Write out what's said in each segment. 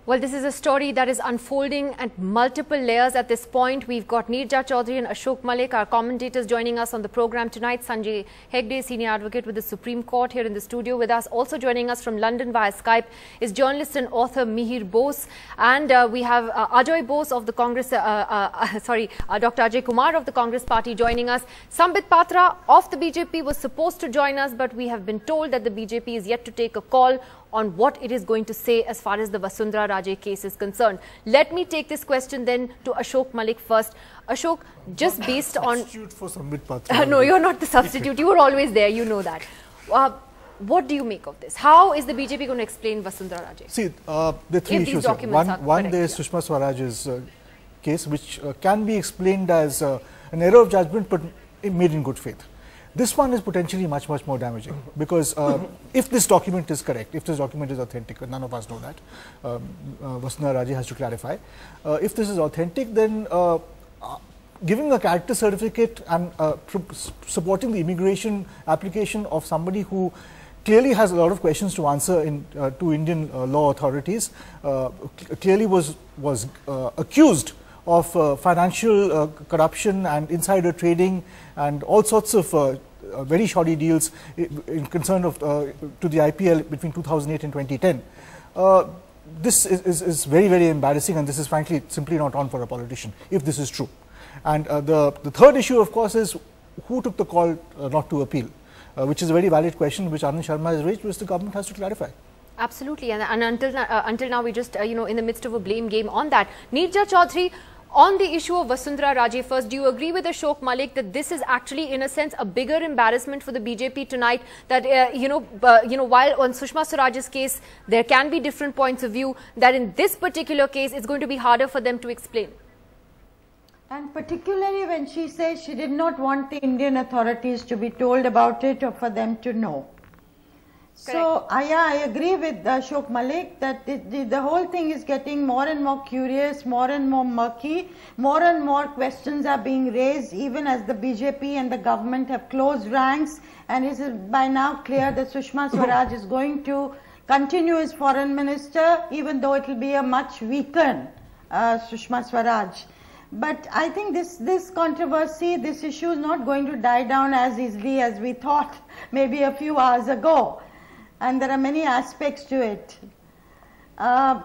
Well, this is a story that is unfolding at multiple layers at this point. We've got Neerja Chaudhary and Ashok Malik, our commentators, joining us on the program tonight. Sanjay Hegde, senior advocate with the Supreme Court, here in the studio with us. Also joining us from London via Skype is journalist and author Mihir Bose. And we have Ajoy Bose of the Congress, Dr. Ajay Kumar of the Congress Party joining us. Sambit Patra of the BJP was supposed to join us, but we have been told that the BJP is yet to take a call on what it is going to say as far as the Vasundhara Raje case is concerned. Let me take this question then to Ashok Malik first. Ashok, just based on... Substitute for Sambit Patra. No, you're not the substitute. You were always there. You know that. What do you make of this? How is the BJP going to explain Vasundhara Raje? See, there are three issues here. One, there is Sushma Swaraj's case, which can be explained as an error of judgment, but made in good faith. This one is potentially much more damaging, because if this document is correct, if this document is authentic, none of us know that, Vasundhara Raje has to clarify. If this is authentic, then giving a character certificate and supporting the immigration application of somebody who clearly has a lot of questions to answer to Indian law authorities, clearly was accused of financial corruption and insider trading and all sorts of very shoddy deals in concern of to the IPL between 2008 and 2010. This is very embarrassing, and this is frankly simply not on for a politician if this is true. And the third issue, of course, is who took the call not to appeal, which is a very valid question which Anand Sharma has raised, which the government has to clarify. Absolutely, and until now we just in the midst of a blame game on that. Neerja Chaudhary, on the issue of Vasundhara Raje first, do you agree with Ashok Malik that this is actually, in a sense, a bigger embarrassment for the BJP tonight? That while on Sushma Swaraj's case there can be different points of view, that in this particular case it's going to be harder for them to explain. And particularly when she says she did not want the Indian authorities to be told about it or for them to know. Correct. So, I agree with Ashok Malik that the whole thing is getting more and more curious, more and more murky, more and more questions are being raised even as the BJP and the government have closed ranks, and it is by now clear that Sushma Swaraj is going to continue as foreign minister, even though it will be a much weakened Sushma Swaraj. But I think this controversy, this issue is not going to die down as easily as we thought maybe a few hours ago. And there are many aspects to it. The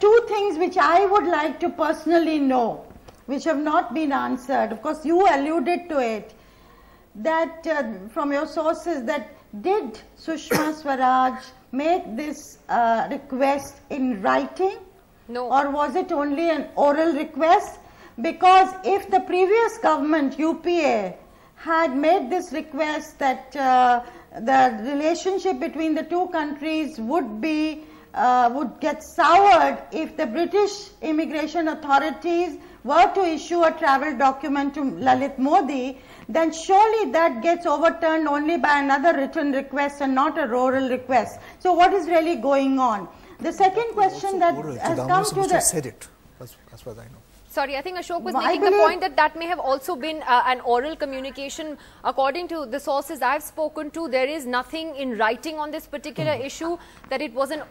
two things which I would like to personally know, which have not been answered, of course you alluded to it, that from your sources, that did Sushma Swaraj make this request in writing? No. Or was it only an oral request? Because if the previous government, UPA, had made this request that the relationship between the two countries would get soured if the British immigration authorities were to issue a travel document to Lalit Modi, then surely that gets overturned only by another written request and not a oral request. So what is really going on? The second question that has come to the... said it, as far as I know. Sorry, I think Ashok was making the point that may have also been an oral communication. According to the sources I've spoken to, there is nothing in writing on this particular issue, that it was a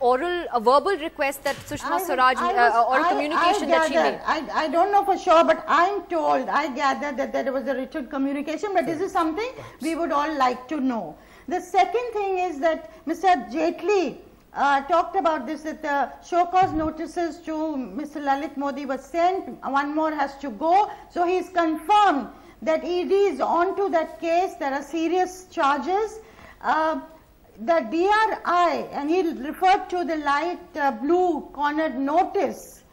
verbal request that Sushma Swaraj, or a communication that she made. I don't know for sure, but I'm told, I gathered that there was a written communication, but this is something we would all like to know. The second thing is that Mr. Jaitley talked about this, that the show cause notices to Mr. Lalit Modi was sent, one more has to go. So he's confirmed that ED is on to that case, there are serious charges. The DRI, and he referred to the light blue cornered notice,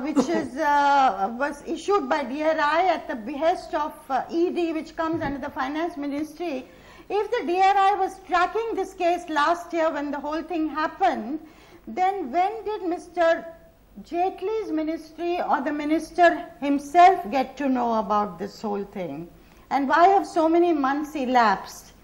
which was issued by DRI at the behest of ED, which comes under the Finance Ministry. If the DRI was tracking this case last year when the whole thing happened, then when did Mr. Jaitley's ministry or the minister himself get to know about this whole thing? And why have so many months elapsed?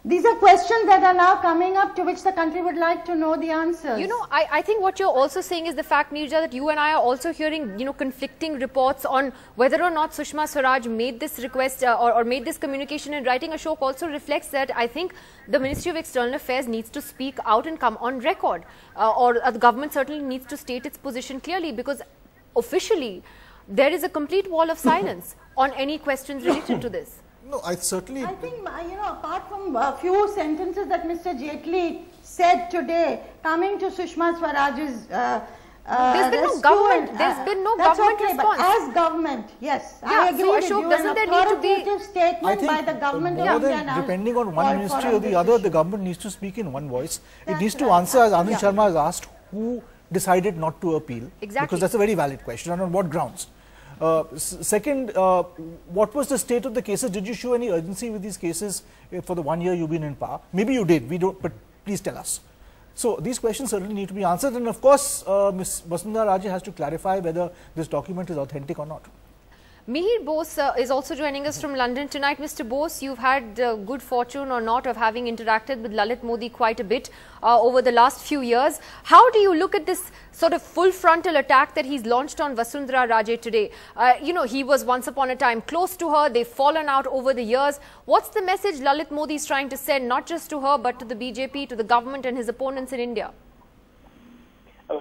These are questions that are now coming up to which the country would like to know the answers. You know, I think what you're also saying is the fact, Neerja, that you and I are also hearing, you know, conflicting reports on whether or not Sushma Swaraj made this request or made this communication in writing. Ashok also reflects that I think the Ministry of External Affairs needs to speak out and come on record, or the government certainly needs to state its position clearly, because officially there is a complete wall of silence on any questions related to this. No, I think, you know, apart from a few sentences that Mr. Jaitley said today, coming to Sushma Swaraj's there's been no government. There's been no government response. But as government, yes, yeah, I agree so with Ashok, you. Doesn't there need to be statement by the government of India? Depending on one ministry or the other, the government needs to speak in one voice. It needs to answer, as Anand Sharma has asked, who decided not to appeal. Exactly. Because that's a very valid question, and on what grounds. Second, what was the state of the cases? Did you show any urgency with these cases for the 1 year you've been in power? Maybe you did, we don't, but please tell us. So these questions certainly need to be answered, and of course, Ms. Vasundhara Raje has to clarify whether this document is authentic or not. Mihir Bose is also joining us from London tonight. Mr. Bose, you've had good fortune or not of having interacted with Lalit Modi quite a bit over the last few years. How do you look at this sort of full frontal attack that he's launched on Vasundhara Raje today? You know, he was once upon a time close to her. They've fallen out over the years. What's the message Lalit Modi is trying to send, not just to her, but to the BJP, to the government and his opponents in India?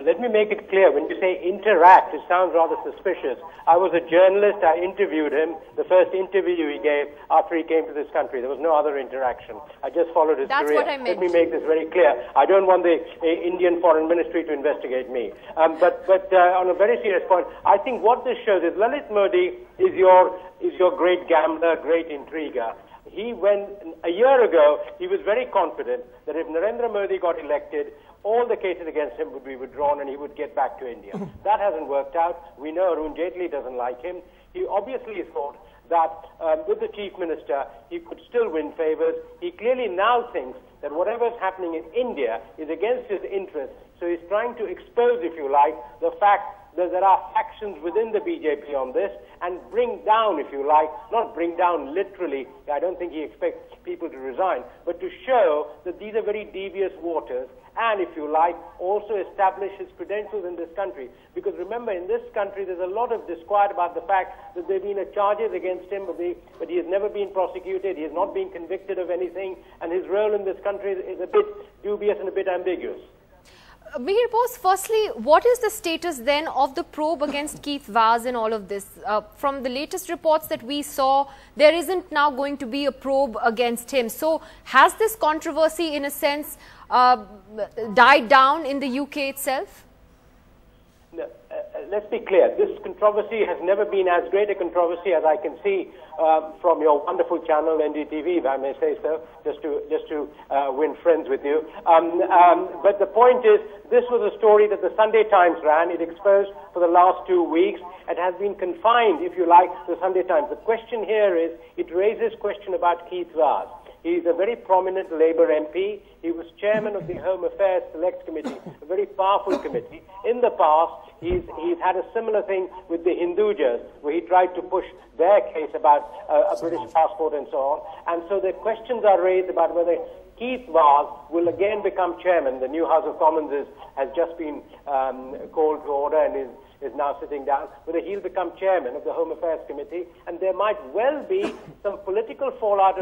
Let me make it clear. When you say interact, it sounds rather suspicious. I was a journalist. I interviewed him. The first interview he gave after he came to this country. There was no other interaction. I just followed his career. That's what I meant. Let me make this very clear. I don't want the Indian Foreign Ministry to investigate me. But on a very serious point, I think what this shows is Lalit Modi is your great gambler, great intriguer. A year ago, he was very confident that if Narendra Modi got elected, all the cases against him would be withdrawn and he would get back to India. That hasn't worked out. We know Arun Jaitley doesn't like him. He obviously thought that with the Chief Minister, he could still win favors. He clearly now thinks that whatever is happening in India is against his interests. So he's trying to expose, if you like, the fact that there are factions within the BJP on this and bring down, if you like, not bring down literally, I don't think he expects people to resign, but to show that these are very devious waters and, if you like, also establish his credentials in this country. Because remember, in this country, there's a lot of disquiet about the fact that there have been charges against him, but he has never been prosecuted, he has not been convicted of anything, and his role in this country is a bit dubious and a bit ambiguous. Mihir Bose, firstly, what is the status then of the probe against Keith Vaz in all of this? From the latest reports that we saw, there isn't now going to be a probe against him. So has this controversy, in a sense, died down in the UK itself? No, let's be clear. This controversy has never been as great a controversy as I can see from your wonderful channel, NDTV, if I may say so, just to win friends with you. But the point is, this was a story that the Sunday Times ran. It exposed for the last 2 weeks. It has been confined, if you like, to the Sunday Times. The question here is, it raises question about Keith Vaz. He's a very prominent Labour MP. He was chairman of the Home Affairs Select Committee, a very powerful committee. In the past, he's had a similar thing with the Hindujas, where he tried to push their case about a British passport and so on. And so the questions are raised about whether Keith Vaz will again become chairman. The new House of Commons has just been called to order and is now sitting down, whether he'll become chairman of the Home Affairs Committee, and there might well be some political fallout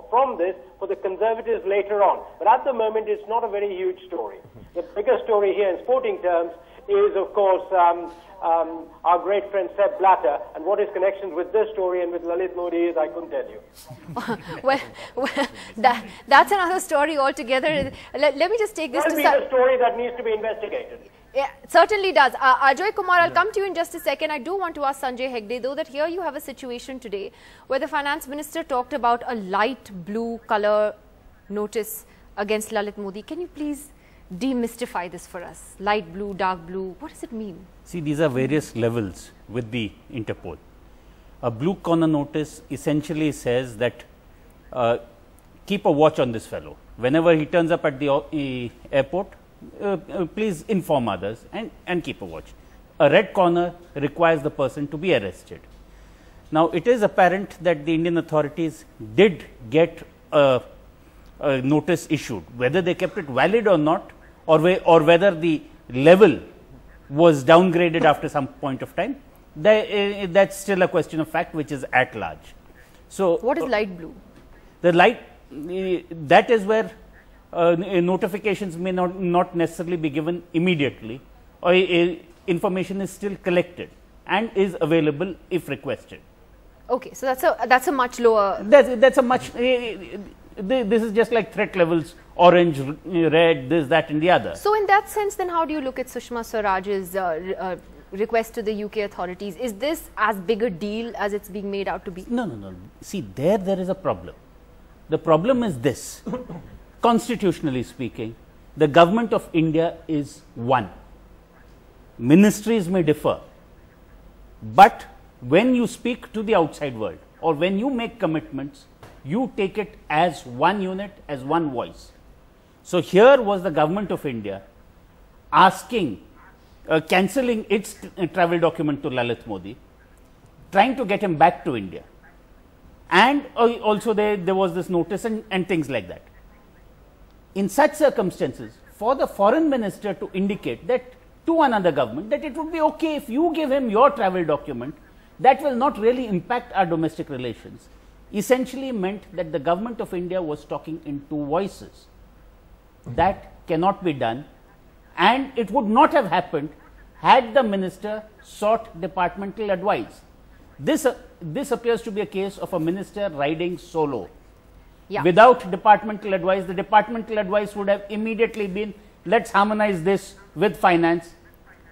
from this for the Conservatives later on. But at the moment, it's not a very huge story. The bigger story here in sporting terms is, of course, our great friend Sepp Blatter, and what his connections with this story and with Lalit Modi is, I couldn't tell you. well that's another story altogether. Let me just take this to... That will be a story that needs to be investigated. Yeah, certainly does. Ajoy Kumar, I'll come to you in just a second. I do want to ask Sanjay Hegde, though, that here you have a situation today where the finance minister talked about a light blue color notice against Lalit Modi. Can you please demystify this for us? Light blue, dark blue, what does it mean? See, these are various levels with the Interpol. A blue corner notice essentially says that keep a watch on this fellow. Whenever he turns up at the airport, please inform others and keep a watch. A red corner requires the person to be arrested. Now, it is apparent that the Indian authorities did get a notice issued. Whether they kept it valid or not, or whether the level was downgraded after some point of time, that's still a question of fact which is at large. So, what is light blue? The light, that is where notifications may not necessarily be given immediately, or information is still collected and is available if requested. Okay, so that's a much lower. That's a much. This is just like threat levels: orange, red, this, that, and the other. So, in that sense, then how do you look at Sushma Swaraj's request to the UK authorities? Is this as big a deal as it's being made out to be? No, no, no. See, there is a problem. The problem is this. Constitutionally speaking, the government of India is one. Ministries may differ, but when you speak to the outside world or when you make commitments, you take it as one unit, as one voice. So, here was the government of India asking, cancelling its travel document to Lalit Modi, trying to get him back to India, and also there was this notice and things like that. In such circumstances, for the foreign minister to indicate that to another government that it would be okay if you give him your travel document, that will not really impact our domestic relations, essentially meant that the government of India was talking in two voices. That cannot be done, and it would not have happened had the minister sought departmental advice. This appears to be a case of a minister riding solo. Yeah. Without departmental advice, the departmental advice would have immediately been, let's harmonize this with finance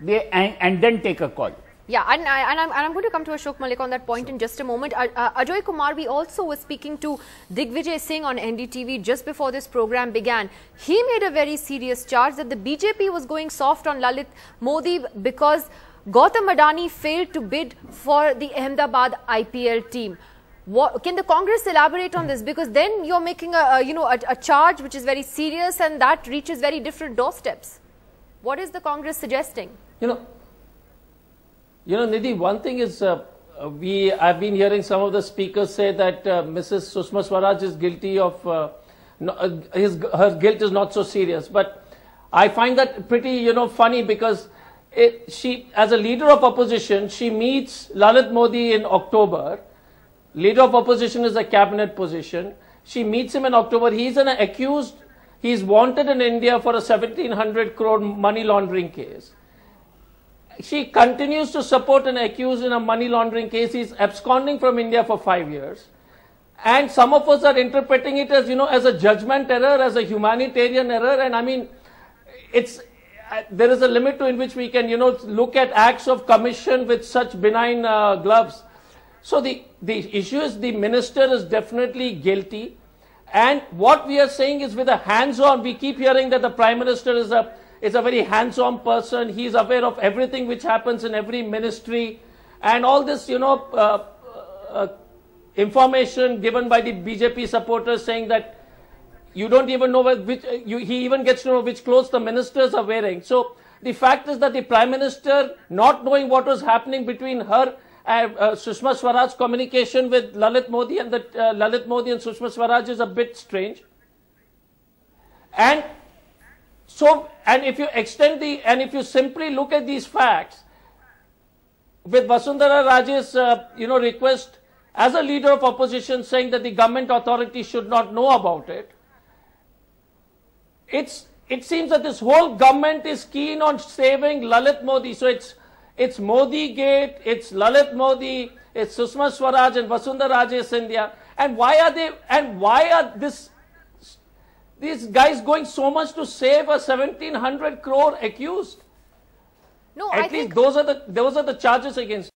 and then take a call. Yeah, and I'm going to come to Ashok Malik on that point in just a moment. Ajoy Kumar, we also were speaking to Digvijay Singh on NDTV just before this program began. He made a very serious charge that the BJP was going soft on Lalit Modi because Gautam Adani failed to bid for the Ahmedabad IPL team. Can the Congress elaborate on this? Because then you're making a charge which is very serious and that reaches very different doorsteps. What is the Congress suggesting? Nidhi, one thing is I've been hearing some of the speakers say that Mrs. Sushma Swaraj is guilty of her guilt is not so serious. But I find that pretty funny because she, as a leader of opposition, she meets Lalit Modi in October. Leader of opposition is a cabinet position. She meets him in October. He's an accused. He's wanted in India for a 1,700 crore money laundering case. She continues to support an accused in a money laundering case. He's absconding from India for 5 years. And some of us are interpreting it as, as a judgment error, as a humanitarian error. And I mean, there is a limit to in which we can, look at acts of commission with such benign gloves. So the issue is the minister is definitely guilty. And what we are saying is with a hands-on, we keep hearing that the Prime Minister is a very hands-on person. He is aware of everything which happens in every ministry. And all this, information given by the BJP supporters saying that you don't even know he even gets to know which clothes the ministers are wearing. So the fact is that the Prime Minister, not knowing what was happening between her Sushma Swaraj's communication with Lalit Modi and Lalit Modi and Sushma Swaraj is a bit strange. And if you extend if you simply look at these facts, with Vasundhara Raje's, request as a leader of opposition saying that the government authority should not know about it, it seems that this whole government is keen on saving Lalit Modi. So it's Modi Gate, it's Lalit Modi, it's Sushma Swaraj and Vasundhara Raje Scindia. And why are these guys going so much to save a 1,700 crore accused? No, At least those are the charges against